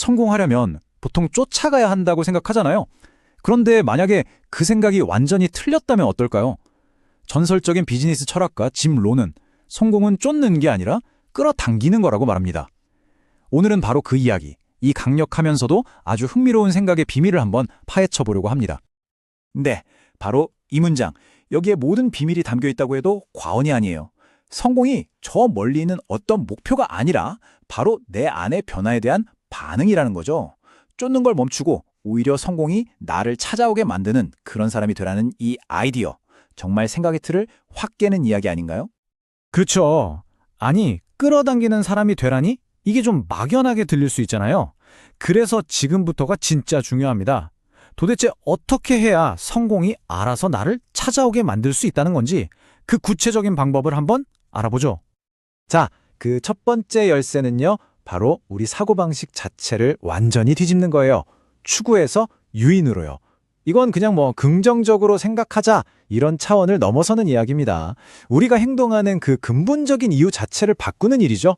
성공하려면 보통 쫓아가야 한다고 생각하잖아요. 그런데 만약에 그 생각이 완전히 틀렸다면 어떨까요? 전설적인 비즈니스 철학가 짐 론은 성공은 쫓는 게 아니라 끌어당기는 거라고 말합니다. 오늘은 바로 그 이야기, 이 강력하면서도 아주 흥미로운 생각의 비밀을 한번 파헤쳐 보려고 합니다. 네, 바로 이 문장. 여기에 모든 비밀이 담겨 있다고 해도 과언이 아니에요. 성공이 저 멀리 있는 어떤 목표가 아니라 바로 내 안의 변화에 대한 반응이라는 거죠. 쫓는 걸 멈추고 오히려 성공이 나를 찾아오게 만드는 그런 사람이 되라는 이 아이디어. 정말 생각의 틀을 확 깨는 이야기 아닌가요? 그렇죠. 아니, 끌어당기는 사람이 되라니? 이게 좀 막연하게 들릴 수 있잖아요. 그래서 지금부터가 진짜 중요합니다. 도대체 어떻게 해야 성공이 알아서 나를 찾아오게 만들 수 있다는 건지 그 구체적인 방법을 한번 알아보죠. 자, 그 첫 번째 열쇠는요, 바로 우리 사고방식 자체를 완전히 뒤집는 거예요. 추구에서 유인으로요. 이건 그냥 긍정적으로 생각하자 이런 차원을 넘어서는 이야기입니다. 우리가 행동하는 그 근본적인 이유 자체를 바꾸는 일이죠.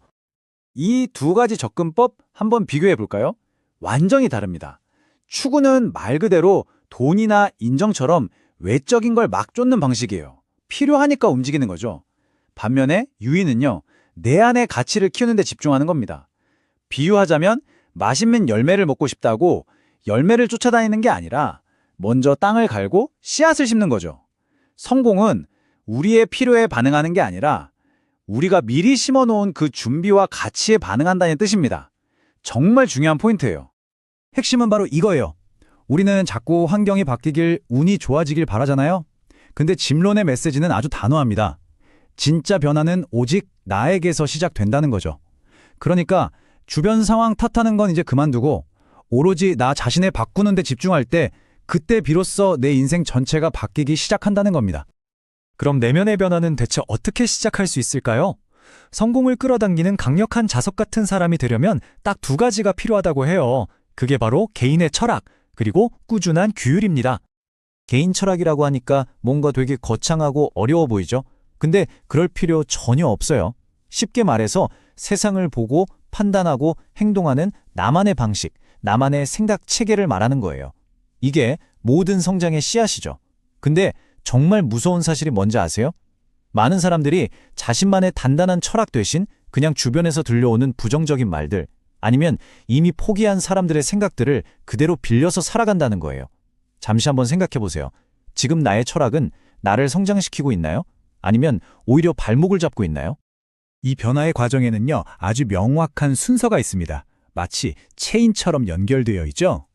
이 두 가지 접근법 한번 비교해 볼까요? 완전히 다릅니다. 추구는 말 그대로 돈이나 인정처럼 외적인 걸 막 쫓는 방식이에요. 필요하니까 움직이는 거죠. 반면에 유인은요, 내 안의 가치를 키우는 데 집중하는 겁니다. 비유하자면 맛있는 열매를 먹고 싶다고 열매를 쫓아다니는 게 아니라 먼저 땅을 갈고 씨앗을 심는 거죠. 성공은 우리의 필요에 반응하는 게 아니라 우리가 미리 심어놓은 그 준비와 가치에 반응한다는 뜻입니다. 정말 중요한 포인트예요. 핵심은 바로 이거예요. 우리는 자꾸 환경이 바뀌길, 운이 좋아지길 바라잖아요. 근데 짐론의 메시지는 아주 단호합니다. 진짜 변화는 오직 나에게서 시작된다는 거죠. 그러니까 주변 상황 탓하는 건 이제 그만두고 오로지 나 자신을 바꾸는 데 집중할 때 그때 비로소 내 인생 전체가 바뀌기 시작한다는 겁니다. 그럼 내면의 변화는 대체 어떻게 시작할 수 있을까요? 성공을 끌어당기는 강력한 자석 같은 사람이 되려면 딱 두 가지가 필요하다고 해요. 그게 바로 개인의 철학, 그리고 꾸준한 규율입니다. 개인 철학이라고 하니까 뭔가 되게 거창하고 어려워 보이죠? 근데 그럴 필요 전혀 없어요. 쉽게 말해서 세상을 보고 판단하고 행동하는 나만의 방식, 나만의 생각 체계를 말하는 거예요. 이게 모든 성장의 씨앗이죠. 근데 정말 무서운 사실이 뭔지 아세요? 많은 사람들이 자신만의 단단한 철학 대신 그냥 주변에서 들려오는 부정적인 말들, 아니면 이미 포기한 사람들의 생각들을 그대로 빌려서 살아간다는 거예요. 잠시 한번 생각해 보세요. 지금 나의 철학은 나를 성장시키고 있나요? 아니면 오히려 발목을 잡고 있나요? 이 변화의 과정에는요, 아주 명확한 순서가 있습니다. 마치 체인처럼 연결되어 있죠?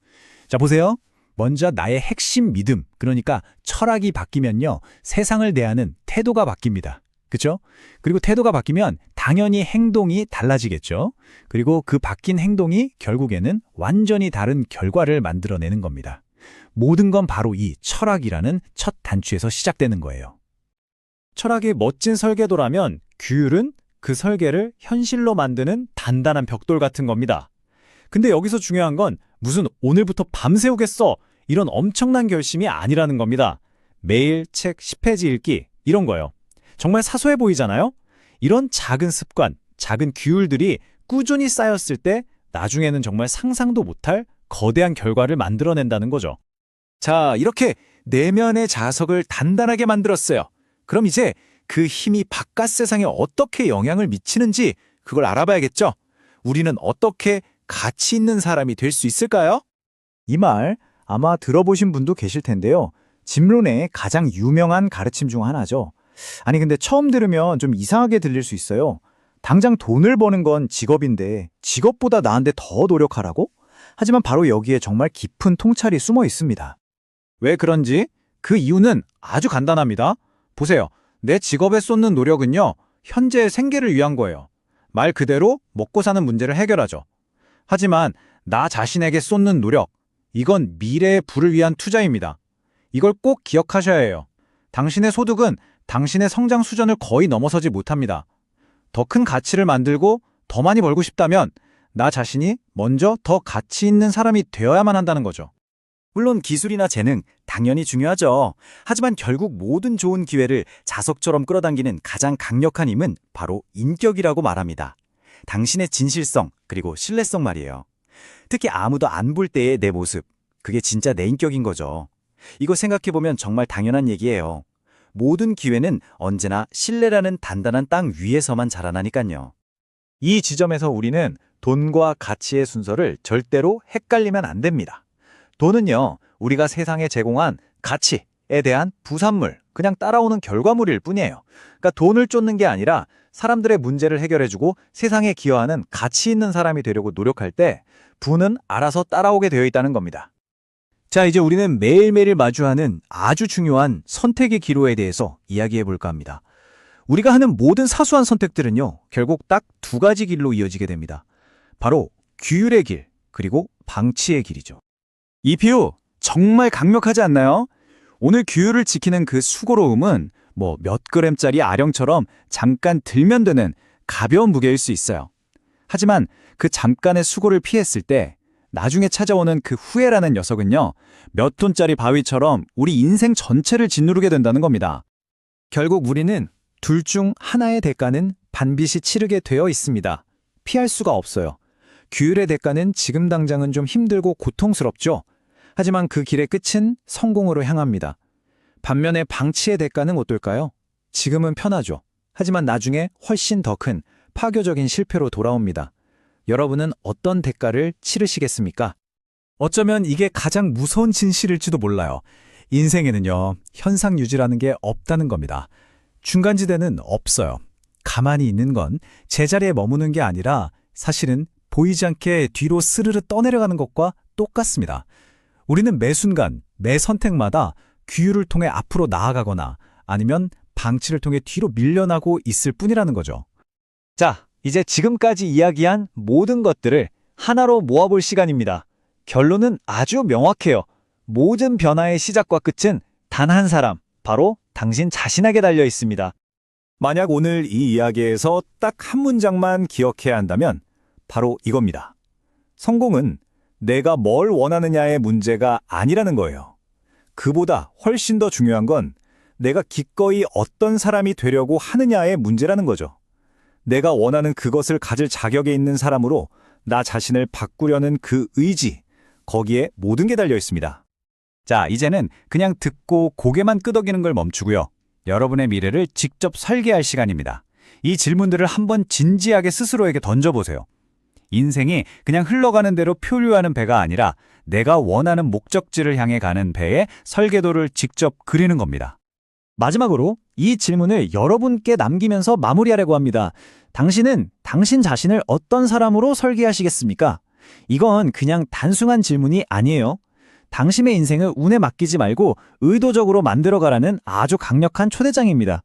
자, 보세요. 먼저 나의 핵심 믿음, 그러니까 철학이 바뀌면요, 세상을 대하는 태도가 바뀝니다. 그렇죠? 그리고 태도가 바뀌면 당연히 행동이 달라지겠죠. 그리고 그 바뀐 행동이 결국에는 완전히 다른 결과를 만들어내는 겁니다. 모든 건 바로 이 철학이라는 첫 단추에서 시작되는 거예요. 철학이 멋진 설계도라면 규율은 그 설계를 현실로 만드는 단단한 벽돌 같은 겁니다. 근데 여기서 중요한 건 무슨 오늘부터 밤새우겠어 이런 엄청난 결심이 아니라는 겁니다. 매일 책 10페이지 읽기 이런 거요. 정말 사소해 보이잖아요? 이런 작은 습관, 작은 규율들이 꾸준히 쌓였을 때 나중에는 정말 상상도 못할 거대한 결과를 만들어낸다는 거죠. 자, 이렇게 내면의 자석을 단단하게 만들었어요. 그럼 이제 그 힘이 바깥 세상에 어떻게 영향을 미치는지 그걸 알아봐야겠죠? 우리는 어떻게 가치 있는 사람이 될 수 있을까요? 이 말 아마 들어보신 분도 계실 텐데요. 짐론의 가장 유명한 가르침 중 하나죠. 아니 근데 처음 들으면 좀 이상하게 들릴 수 있어요. 당장 돈을 버는 건 직업인데 직업보다 나은데 더 노력하라고? 하지만 바로 여기에 정말 깊은 통찰이 숨어 있습니다. 왜 그런지 그 이유는 아주 간단합니다. 보세요. 내 직업에 쏟는 노력은요, 현재의 생계를 위한 거예요. 말 그대로 먹고 사는 문제를 해결하죠. 하지만 나 자신에게 쏟는 노력, 이건 미래의 부를 위한 투자입니다. 이걸 꼭 기억하셔야 해요. 당신의 소득은 당신의 성장 수준을 거의 넘어서지 못합니다. 더 큰 가치를 만들고 더 많이 벌고 싶다면 나 자신이 먼저 더 가치 있는 사람이 되어야만 한다는 거죠. 물론 기술이나 재능 당연히 중요하죠. 하지만 결국 모든 좋은 기회를 자석처럼 끌어당기는 가장 강력한 힘은 바로 인격이라고 말합니다. 당신의 진실성 그리고 신뢰성 말이에요. 특히 아무도 안 볼 때의 내 모습. 그게 진짜 내 인격인 거죠. 이거 생각해보면 정말 당연한 얘기예요. 모든 기회는 언제나 신뢰라는 단단한 땅 위에서만 자라나니까요. 이 지점에서 우리는 돈과 가치의 순서를 절대로 헷갈리면 안 됩니다. 돈은요, 우리가 세상에 제공한 가치에 대한 부산물, 그냥 따라오는 결과물일 뿐이에요. 그러니까 돈을 쫓는 게 아니라 사람들의 문제를 해결해주고 세상에 기여하는 가치 있는 사람이 되려고 노력할 때 부는 알아서 따라오게 되어 있다는 겁니다. 자, 이제 우리는 매일매일 마주하는 아주 중요한 선택의 기로에 대해서 이야기해 볼까 합니다. 우리가 하는 모든 사소한 선택들은요, 결국 딱 두 가지 길로 이어지게 됩니다. 바로 규율의 길, 그리고 방치의 길이죠. 이 비유 정말 강력하지 않나요? 오늘 규율을 지키는 그 수고로움은 뭐 몇 그램짜리 아령처럼 잠깐 들면 되는 가벼운 무게일 수 있어요. 하지만 그 잠깐의 수고를 피했을 때 나중에 찾아오는 그 후회라는 녀석은요, 몇 톤짜리 바위처럼 우리 인생 전체를 짓누르게 된다는 겁니다. 결국 우리는 둘 중 하나의 대가는 반드시 치르게 되어 있습니다. 피할 수가 없어요. 규율의 대가는 지금 당장은 좀 힘들고 고통스럽죠. 하지만 그 길의 끝은 성공으로 향합니다. 반면에 방치의 대가는 어떨까요? 지금은 편하죠. 하지만 나중에 훨씬 더 큰 파괴적인 실패로 돌아옵니다. 여러분은 어떤 대가를 치르시겠습니까? 어쩌면 이게 가장 무서운 진실일지도 몰라요. 인생에는요, 현상 유지라는 게 없다는 겁니다. 중간지대는 없어요. 가만히 있는 건 제자리에 머무는 게 아니라 사실은 보이지 않게 뒤로 스르르 떠내려가는 것과 똑같습니다. 우리는 매 순간, 매 선택마다 규율을 통해 앞으로 나아가거나 아니면 방치를 통해 뒤로 밀려나고 있을 뿐이라는 거죠. 자, 이제 지금까지 이야기한 모든 것들을 하나로 모아볼 시간입니다. 결론은 아주 명확해요. 모든 변화의 시작과 끝은 단 한 사람, 바로 당신 자신에게 달려 있습니다. 만약 오늘 이 이야기에서 딱 한 문장만 기억해야 한다면 바로 이겁니다. 성공은 내가 뭘 원하느냐의 문제가 아니라는 거예요. 그보다 훨씬 더 중요한 건 내가 기꺼이 어떤 사람이 되려고 하느냐의 문제라는 거죠. 내가 원하는 그것을 가질 자격에 있는 사람으로 나 자신을 바꾸려는 그 의지, 거기에 모든 게 달려 있습니다. 자, 이제는 그냥 듣고 고개만 끄덕이는 걸 멈추고요. 여러분의 미래를 직접 설계할 시간입니다. 이 질문들을 한번 진지하게 스스로에게 던져보세요. 인생이 그냥 흘러가는 대로 표류하는 배가 아니라 내가 원하는 목적지를 향해 가는 배의 설계도를 직접 그리는 겁니다. 마지막으로 이 질문을 여러분께 남기면서 마무리하려고 합니다. 당신은 당신 자신을 어떤 사람으로 설계하시겠습니까? 이건 그냥 단순한 질문이 아니에요. 당신의 인생을 운에 맡기지 말고 의도적으로 만들어가라는 아주 강력한 초대장입니다.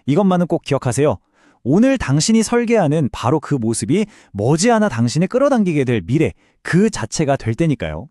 이것만은 꼭 기억하세요. 오늘 당신이 설계하는 바로 그 모습이 머지않아 당신을 끌어당기게 될 미래, 그 자체가 될 테니까요.